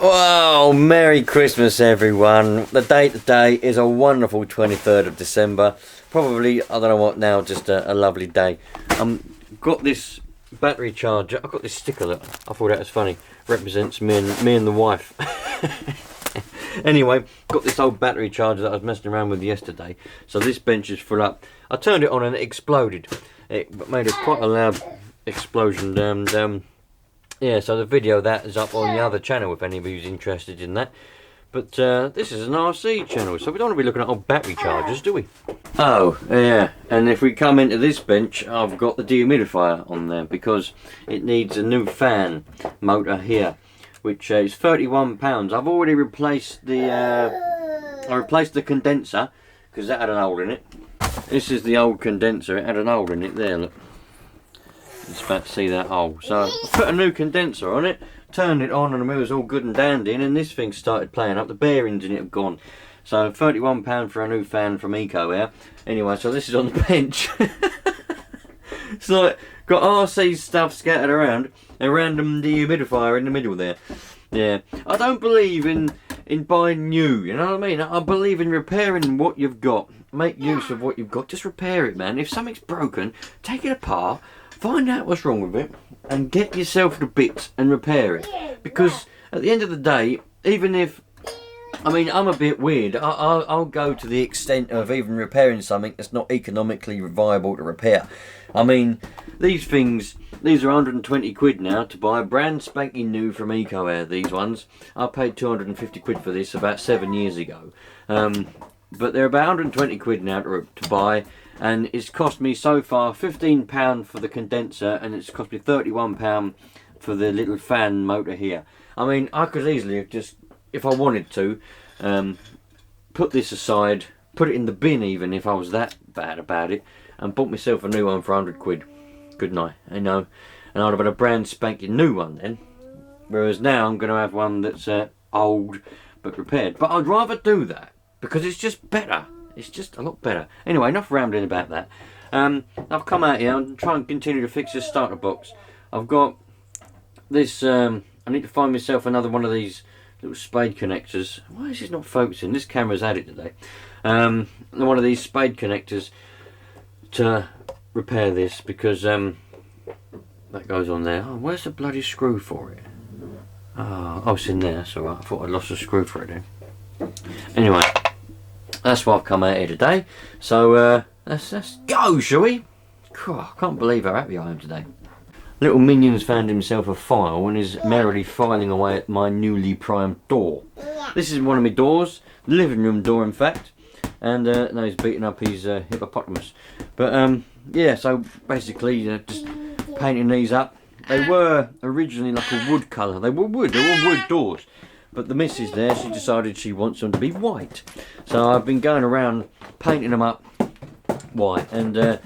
Wow, Merry Christmas everyone. The date today is a wonderful 23rd of December. Probably, I don't know what now, just a lovely day. Got this battery charger. I've got this sticker that I thought that was funny. Represents me and the wife. Anyway, got this old battery charger that I was messing around with yesterday. So this bench is full up. I turned it on and it exploded. It made quite a loud explosion. Yeah, so the video of that is up on the other channel if anybody's interested in that. But this is an RC channel, so we don't want to be looking at old battery chargers, do we? Oh, yeah, and if we come into this bench, I've got the dehumidifier on there because it needs a new fan motor here, which is £31. I've already replaced the condenser because that had an hole in it. This is the old condenser, it had an hole in it there, look. Just about to see that hole. So I put a new condenser on it, turned it on, and it was all good and dandy, and then this thing started playing up. The bearings in it have gone. So £31 for a new fan from Eco Air. Anyway, so this is on the bench. It's like got RC stuff scattered around, a random dehumidifier in the middle there. Yeah, I don't believe in buying new, you know what I mean? I believe in repairing what you've got. Make use of what you've got. Just repair it, man. If something's broken, take it apart, find out what's wrong with it, and get yourself the bits and repair it. Because at the end of the day, even if, I mean, I'm a bit weird, I'll go to the extent of even repairing something that's not economically viable to repair. I mean, these things, these are 120 quid now to buy, brand spanking new from Eco Air, these ones. I paid 250 quid for this about 7 years ago. But they're about 120 quid now to buy. And it's cost me so far £15 for the condenser, and it's cost me £31 for the little fan motor here. I mean, I could easily have just, if I wanted to, put this aside, put it in the bin even if I was that bad about it, and bought myself a new one for 100 quid. Good night, you know. And I'd have had a brand spanking new one then. Whereas now I'm going to have one that's old but repaired. But I'd rather do that because it's just better. It's just a lot better. Anyway, enough rambling about that. I've come out here and try and continue to fix this starter box. I've got this, I need to find myself another one of these little spade connectors. Why is this not focusing? This camera's had it today. One of these spade connectors to repair this because that goes on there. Oh, where's the bloody screw for it? Oh, it's in there, that's alright. I thought I'd lost a screw for it then. Anyway. That's why I've come out here today. So let's go, shall we? I can't believe how happy I am today. Little Minion's found himself a file and is merrily filing away at my newly primed door. This is one of my doors, the living room door in fact. And now he's beating up his hippopotamus. But yeah, so basically just painting these up. They were originally like a wood colour. They were wood doors. But the missus there, she decided she wants them to be white. So I've been going around painting them up white. And the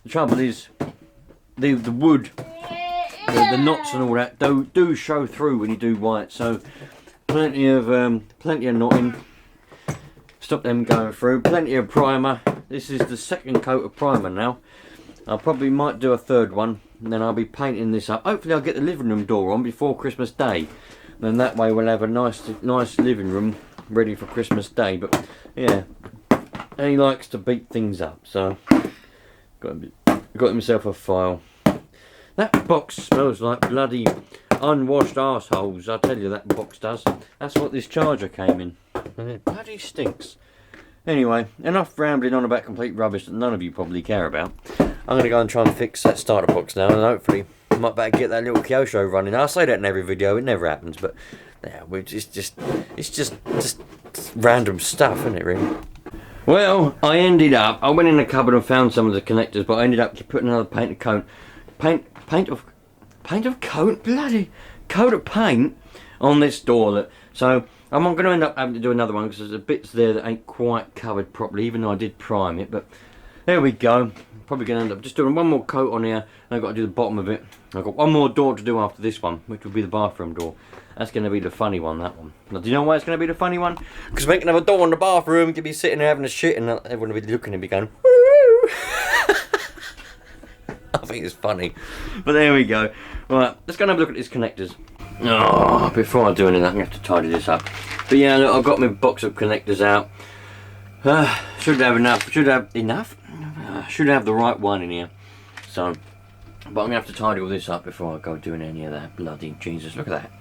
trouble is, the wood, the knots and all that do show through when you do white. So plenty of knotting. Stop them going through. Plenty of primer. This is the second coat of primer now. I probably might do a third one. And then I'll be painting this up. Hopefully I'll get the living room door on before Christmas Day. Then that way we'll have a nice living room ready for Christmas Day. But yeah, he likes to beat things up, so got himself a file. That box smells like bloody unwashed arseholes. I tell you, that box does. That's what this charger came in, and it bloody stinks. Anyway, enough rambling on about complete rubbish that none of you probably care about. I'm going to go and try and fix that starter box now, and hopefully I might better get that little Kyosho running. I say that in every video, it never happens, but yeah, it's just random stuff, isn't it, really? Well, I went in the cupboard and found some of the connectors, but I ended up putting another paint of paint on this door. So I'm going to end up having to do another one because there's bits there that ain't quite covered properly, even though I did prime it. But there we go. Probably going to end up just doing one more coat on here, and I've got to do the bottom of it. I've got one more door to do after this one, which will be the bathroom door. That's going to be the funny one, that one. Now, do you know why it's going to be the funny one? Because making another door in the bathroom, you could be sitting there having a shit, and everyone will be looking at me going, woo! I think it's funny. But there we go. Right, let's go and have a look at these connectors. Oh, before I do anything, I'm going to have to tidy this up. But yeah, look, I've got my box of connectors out. Should have enough. Should have enough. Should have the right one in here. So, but I'm going to have to tidy all this up before I go doing any of that. Bloody Jesus, look at that.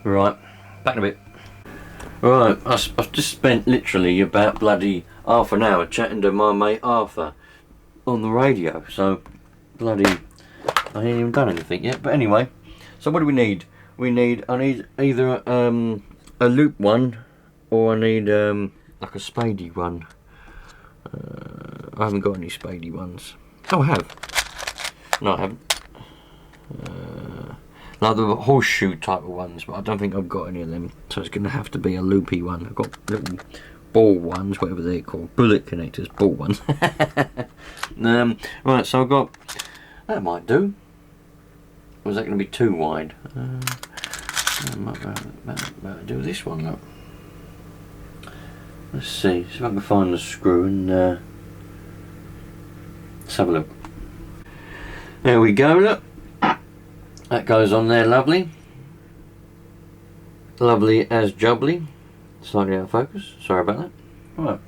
Right, back in a bit. Right, I've just spent literally about bloody half an hour chatting to my mate Arthur on the radio. So, bloody, I ain't even done anything yet. But anyway, so what do we need? I need either a loop one, or I need like a spadey one. I haven't got any spadey ones. Oh, I have. No, I haven't. Like the horseshoe type of ones, but I don't think I've got any of them. So it's going to have to be a loopy one. I've got little ball ones, whatever they're called. Bullet connectors, ball ones. Right, so I've got... That might do. Or is that going to be too wide? I might do this one though. Let's see if I can find the screw and let's have a look. There we go, look. That goes on there, lovely. Lovely as jubbly. Slightly out of focus, sorry about that. Right,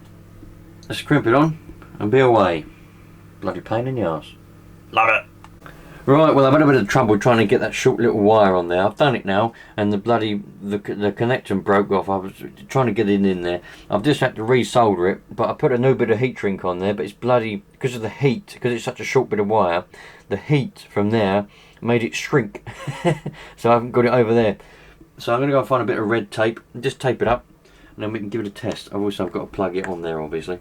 let's crimp it on and be away. Bloody pain in the arse. Love it. Right, well I've had a bit of trouble trying to get that short little wire on there. I've done it now, and the connector broke off. I was trying to get it in there. I've just had to re-solder it, but I put a new bit of heat shrink on there, but it's bloody, because of the heat, because it's such a short bit of wire, the heat from there made it shrink. So I haven't got it over there. So I'm going to go and find a bit of red tape and just tape it up, and then we can give it a test. I've also got to plug it on there, obviously.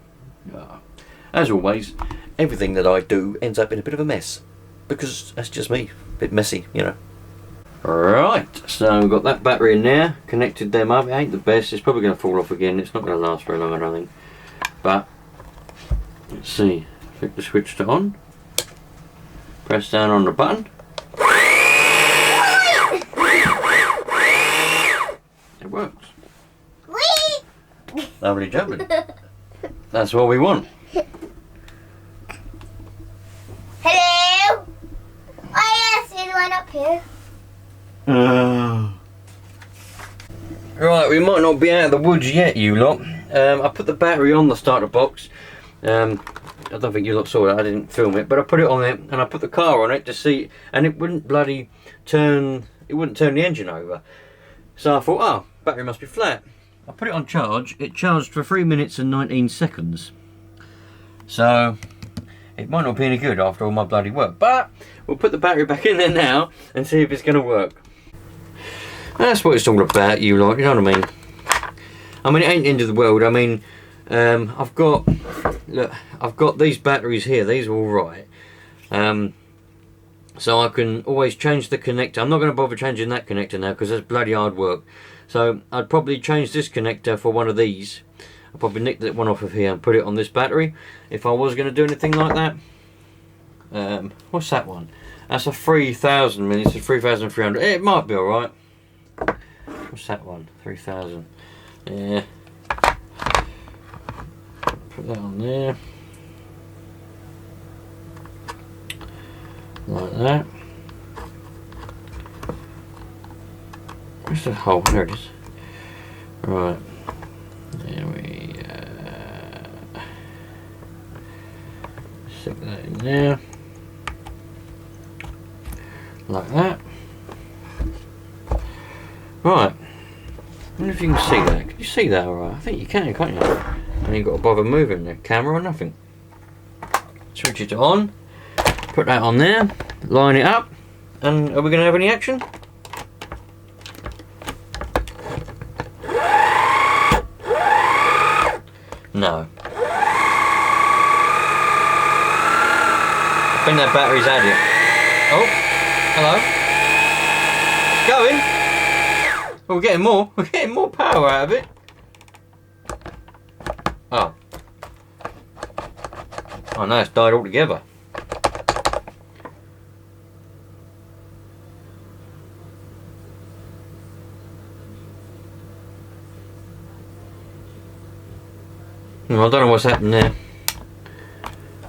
As always, everything that I do ends up in a bit of a mess, because that's just me, a bit messy, you know. Right, so we've got that battery in there, connected them up. It ain't the best, it's probably going to fall off again. It's not going to last very long, I don't think. But, let's see, flick the switch to on, press down on the button. It works. Lovely jubbly. That's what we want. Hello? Oh yes, there's one up here. Right, we might not be out of the woods yet, you lot. I put the battery on the starter box. I don't think you lot saw it, I didn't film it, but I put it on there and I put the car on it to see, and it wouldn't bloody turn, it wouldn't turn the engine over. So I thought, oh, battery must be flat. I put it on charge, it charged for 3 minutes and 19 seconds. So, it might not be any good after all my bloody work, but we'll put the battery back in there now and see if it's going to work. That's what it's all about, you lot, you know what I mean? I mean, it ain't the end of the world. I mean, I've got these batteries here, these are alright. So I can always change the connector. I'm not going to bother changing that connector now because that's bloody hard work. So I'd probably change this connector for one of these. I'll probably nick that one off of here and put it on this battery if I was going to do anything like that. What's that one? That's a 3000 minutes, a 3300. It might be alright. What's that one? 3000. Yeah. Put that on there. Like that. Where's the hole? There it is. Right. There we stick that in there. Like that. Right. I wonder if you can see that. Can you see that alright? I think you can, can't you? And you've got to bother moving the camera or nothing. Switch it on. Put that on there. Line it up. And are we going to have any action? No. I think that battery's had it. Oh, hello. It's going. Oh, we're getting more. We're getting more power out of it. Oh. Oh no, it's died altogether. Well, I don't know what's happened there.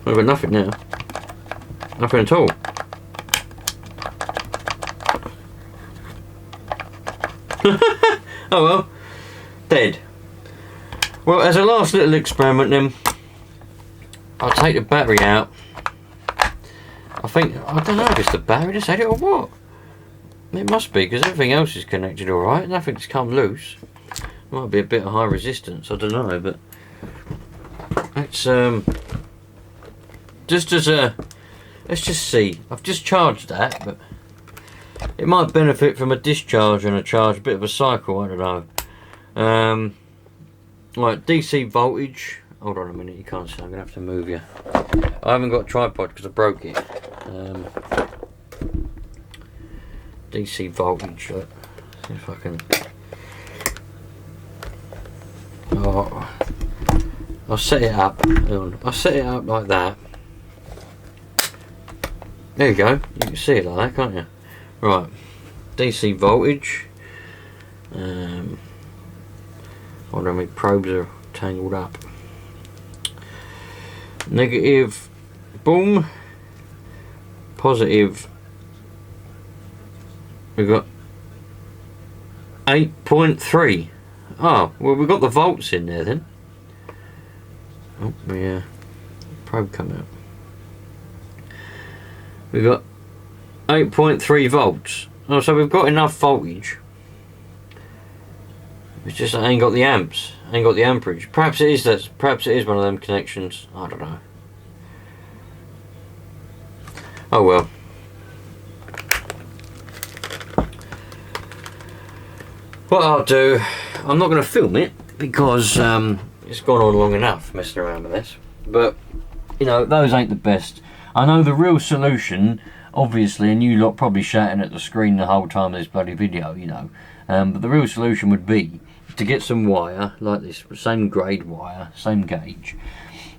We've got nothing now. Nothing at all. Oh well, dead. Well, as a last little experiment then, I'll take the battery out. I don't know if it's the battery that's had it or what. It must be, because everything else is connected alright, nothing's come loose. Might be a bit of high resistance, I don't know, but let's let's just see. I've just charged that, but it might benefit from a discharge and a charge, a bit of a cycle, I don't know. Right, DC voltage. Hold on a minute, you can't see, I'm going to have to move you. I haven't got a tripod because I broke it. DC voltage, see if I can... Oh, I'll set it up. I'll set it up like that. There you go, you can see it like that, can't you? Right, DC voltage. Hold on, my probes are tangled up. Negative, boom. Positive, we've got 8.3. Oh, well, we've got the volts in there then. Oh, yeah, probe come out. We've got 8.3 volts. Oh, so we've got enough voltage. It's just I ain't got the amps, ain't got the amperage. Perhaps it is that. Perhaps it is one of them connections. I don't know. Oh well. What I'll do, I'm not going to film it because it's gone on long enough messing around with this. But you know, those ain't the best. I know the real solution, obviously, and you lot probably shouting at the screen the whole time of this bloody video, you know. But the real solution would be to get some wire like this, same grade wire, same gauge,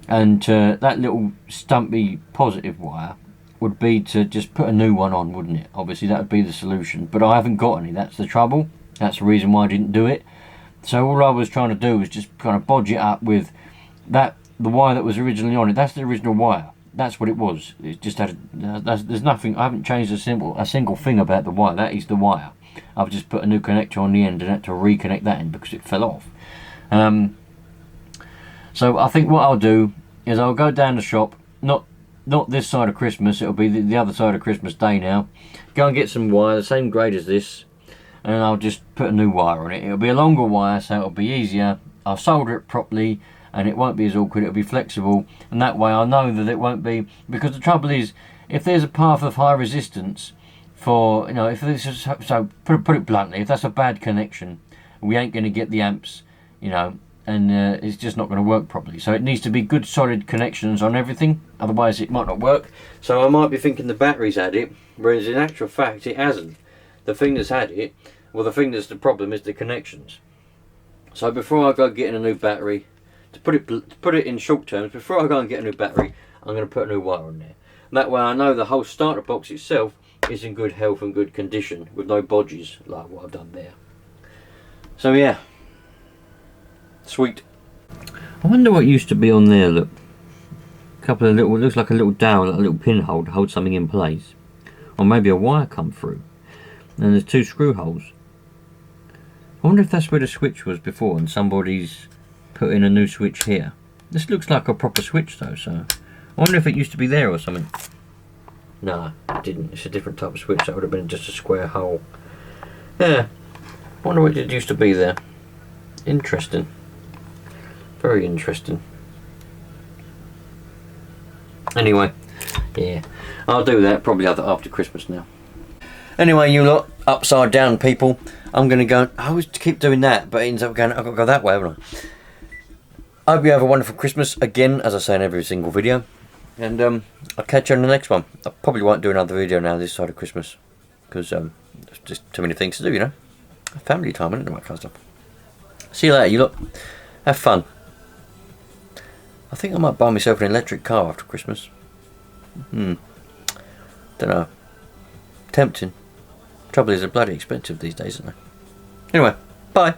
and that little stumpy positive wire would be to just put a new one on, wouldn't it? Obviously that would be the solution, but I haven't got any. That's the trouble. That's the reason why I didn't do it. So all I was trying to do was just kind of bodge it up with that, the wire that was originally on it. That's the original wire. That's what it was. It just had there's nothing. I haven't changed a single thing about the wire. That is the wire. I've just put a new connector on the end and had to reconnect that end because it fell off. So I think what I'll do is I'll go down the shop, not this side of Christmas, it'll be the other side of Christmas Day now. Go and get some wire, the same grade as this, and I'll just put a new wire on it. It'll be a longer wire, so it'll be easier. I'll solder it properly, and it won't be as awkward, it'll be flexible, and that way I know that it won't be, because the trouble is, if there's a path of high resistance, for, you know, if this is, so put it bluntly, if that's a bad connection, we ain't going to get the amps, you know, and it's just not going to work properly. So it needs to be good solid connections on everything, otherwise it might not work. So I might be thinking the battery's had it, whereas in actual fact it hasn't. The thing that's had it, well, the thing that's the problem is the connections. So before I go getting a new battery, to put it in short terms, before I go and get a new battery, I'm going to put a new wire on there. And that way I know the whole starter box itself is in good health and good condition with no bodges like what I've done there. So yeah, sweet. I wonder what used to be on there. Look, a couple of little, looks like a little dowel, like a little pinhole to hold something in place, or maybe a wire come through. And there's two screw holes. I wonder if that's where the switch was before and somebody's put in a new switch here. This looks like a proper switch though, so I wonder if it used to be there or something. No, it didn't. It's a different type of switch. That would have been just a square hole. Yeah, I wonder what it used to be there. Interesting. Very interesting. Anyway, yeah, I'll do that probably after Christmas now. Anyway, you lot, upside down people, I'm going to go. I always keep doing that, but it ends up going, I've got to go that way, haven't I? I hope you have a wonderful Christmas, again, as I say in every single video. And I'll catch you on the next one. I probably won't do another video now this side of Christmas, because there's just too many things to do, you know. Family time, and all that kind of stuff. See you later, you lot. Have fun. I think I might buy myself an electric car after Christmas. Don't know. Tempting. Trouble is, they're bloody expensive these days, isn't they? Anyway, bye.